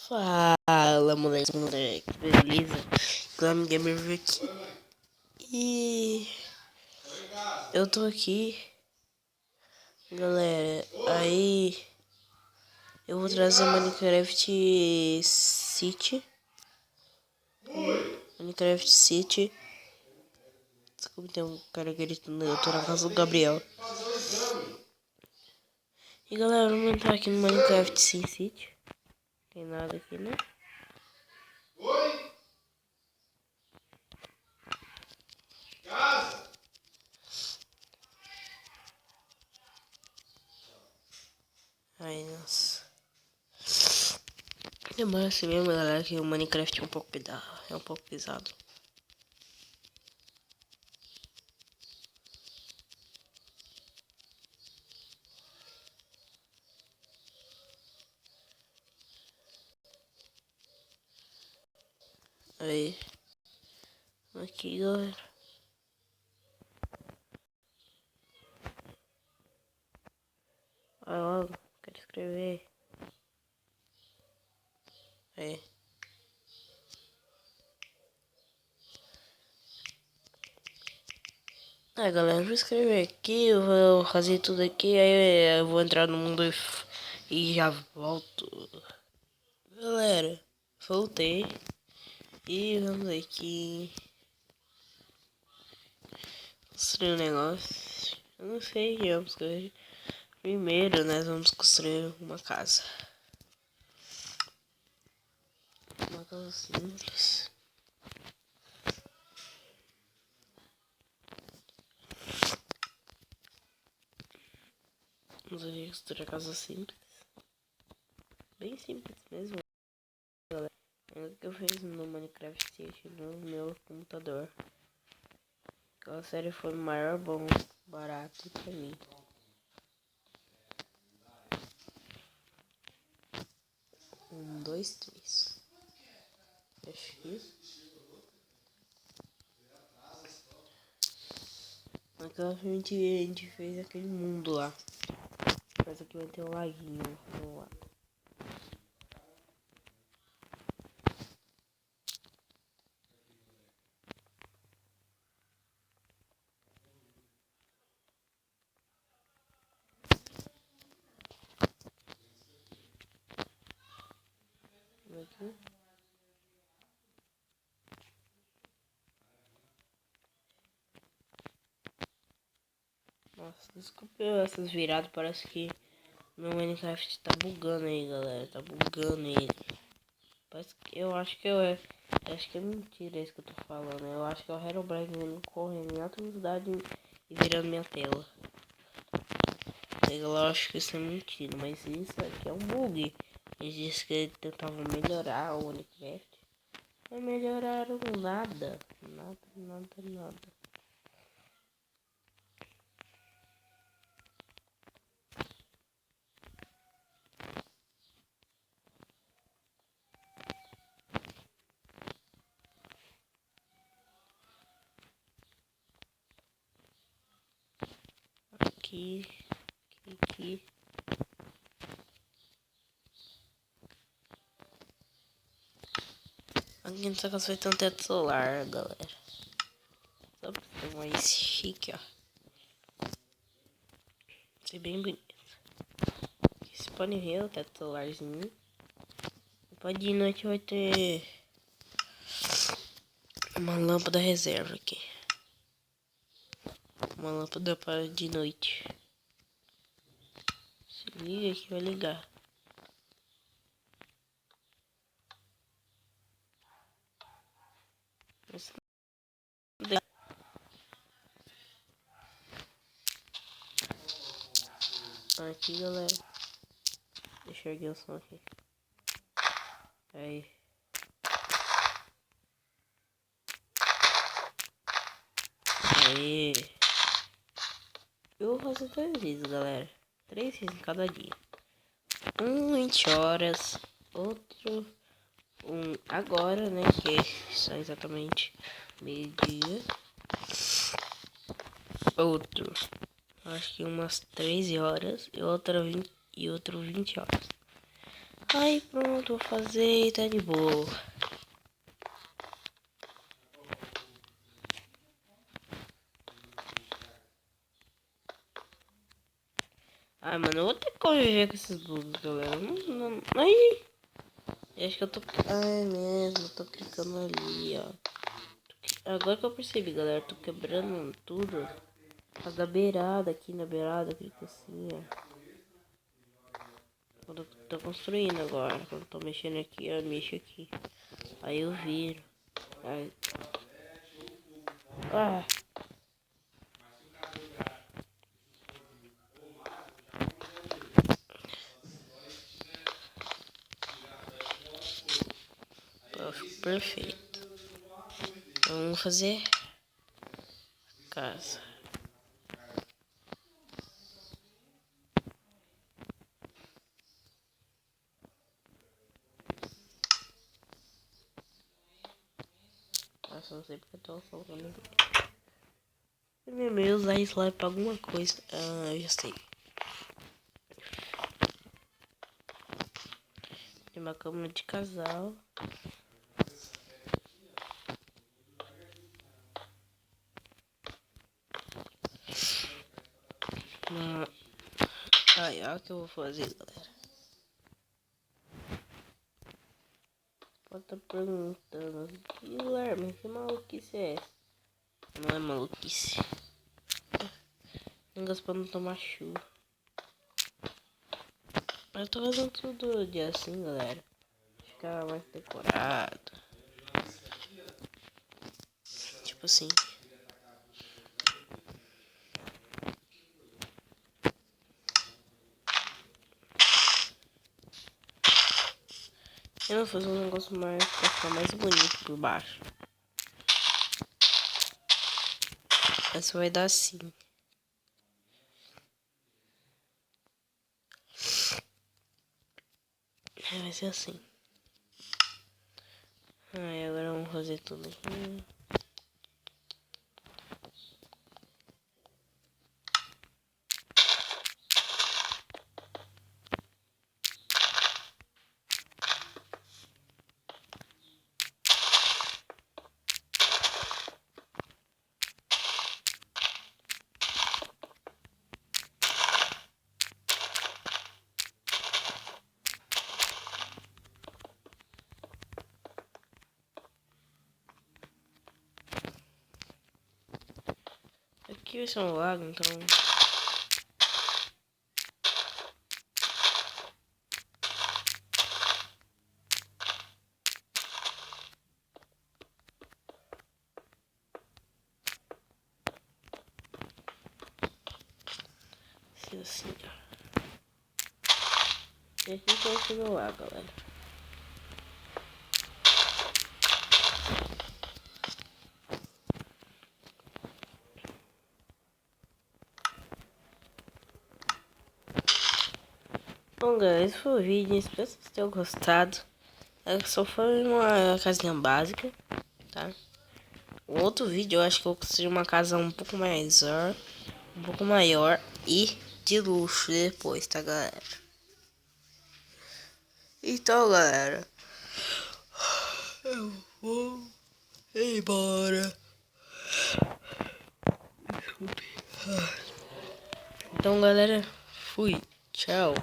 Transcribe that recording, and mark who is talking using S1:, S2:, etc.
S1: Fala, moleque, beleza? Glam Gamer veio aqui e eu tô aqui, galera. Aí eu vou trazer Minecraft City. Minecraft City. Desculpa, tem um cara gritando. Eu tô na casa do Gabriel. E galera, vamos entrar aqui no Minecraft City. Tem nada aqui, né? Ai, nossa. Demora assim mesmo, galera, que o Minecraft é um pouco pesado. É um pouco pesado. Aí. Aqui, galera. Vai logo, quero escrever. Aí. Galera, eu vou escrever aqui, eu vou fazer tudo aqui, aí eu vou entrar no mundo e já volto. Galera, voltei. E vamos aqui construir um negócio. Eu não sei o que vamos construir. Primeiro nós vamos construir uma casa. Uma casa simples. Vamos ali construir a casa simples. Bem simples mesmo, galera. É o que eu fiz no Minecraft City no meu computador. Aquela série foi o maior bom barato pra mim. 1, 2, 3. Acho que naquela frente a gente fez aquele mundo lá. Mas aqui vai ter um laguinho no lado. Aqui. Nossa, desculpa essas viradas, parece que meu Minecraft tá bugando aí, galera. Tá bugando ele. Parece que eu acho que acho que é mentira isso que eu tô falando. Eu acho que é o Herobrine vindo correndo em alta velocidade e virando minha tela. Eu acho que isso é mentira, mas isso aqui é um bug. Eles disseram que eles tentavam melhorar o Minecraft. Não melhoraram nada. Nada. Aqui. Aqui nessa casa vai ter um teto solar, galera. Só pra ser mais chique, ó. Ser bem bonito. Vocês podem ver o teto solarzinho. Pode de noite vai ter uma lâmpada reserva aqui. Uma lâmpada para de noite. Se liga que vai ligar. Aqui, galera. Deixa eu erguer o som aqui. Aí. Aí. Eu vou fazer 3 vezes, galera. 3 vezes em cada dia. Um 20 horas. Outro agora, né? Que são exatamente meio-dia. Outro. Acho que umas 13 horas. E outro 20 horas. Aí pronto, vou fazer e tá de boa. Ai, mano, eu vou ter que conviver com esses bugs, galera. Ai, acho que eu tô... Ai, mesmo, eu tô clicando ali, ó. Agora que eu percebi, galera, eu tô quebrando tudo. A da beirada, aqui na beirada, clica assim, ó. Quando eu tô construindo agora, quando eu tô mexendo aqui, eu mexo aqui. Aí eu viro. Aí... Ah! Pô, ficou perfeito. Vamos fazer casa. Nossa, não sei porque eu tô falando. Eu ia usar isso lá pra alguma coisa. Ah, eu já sei. Tem uma cama de casal. Ai, olha o que eu vou fazer, galera. Pode estar perguntando, Guilherme, que maluquice é essa? Não é maluquice. Negócio pra não tomar chuva. Eu tô fazendo tudo de assim, galera. Ficar mais decorado. Tipo assim. Eu vou fazer um negócio mais pra ficar mais bonito por baixo. Essa vai dar assim. Vai ser assim. Aí agora vamos fazer tudo aqui. Aqui vai ser um lago, então... Assim, ó. E aqui vai ser o lago, galera. Bom, galera, esse foi o vídeo. Espero que vocês tenham gostado. Só foi uma casinha básica, tá? O outro vídeo eu acho que eu vou construir uma casa um pouco maior e de luxo depois, tá, galera? Então, galera, eu vou embora. Então, galera, fui. Tchau.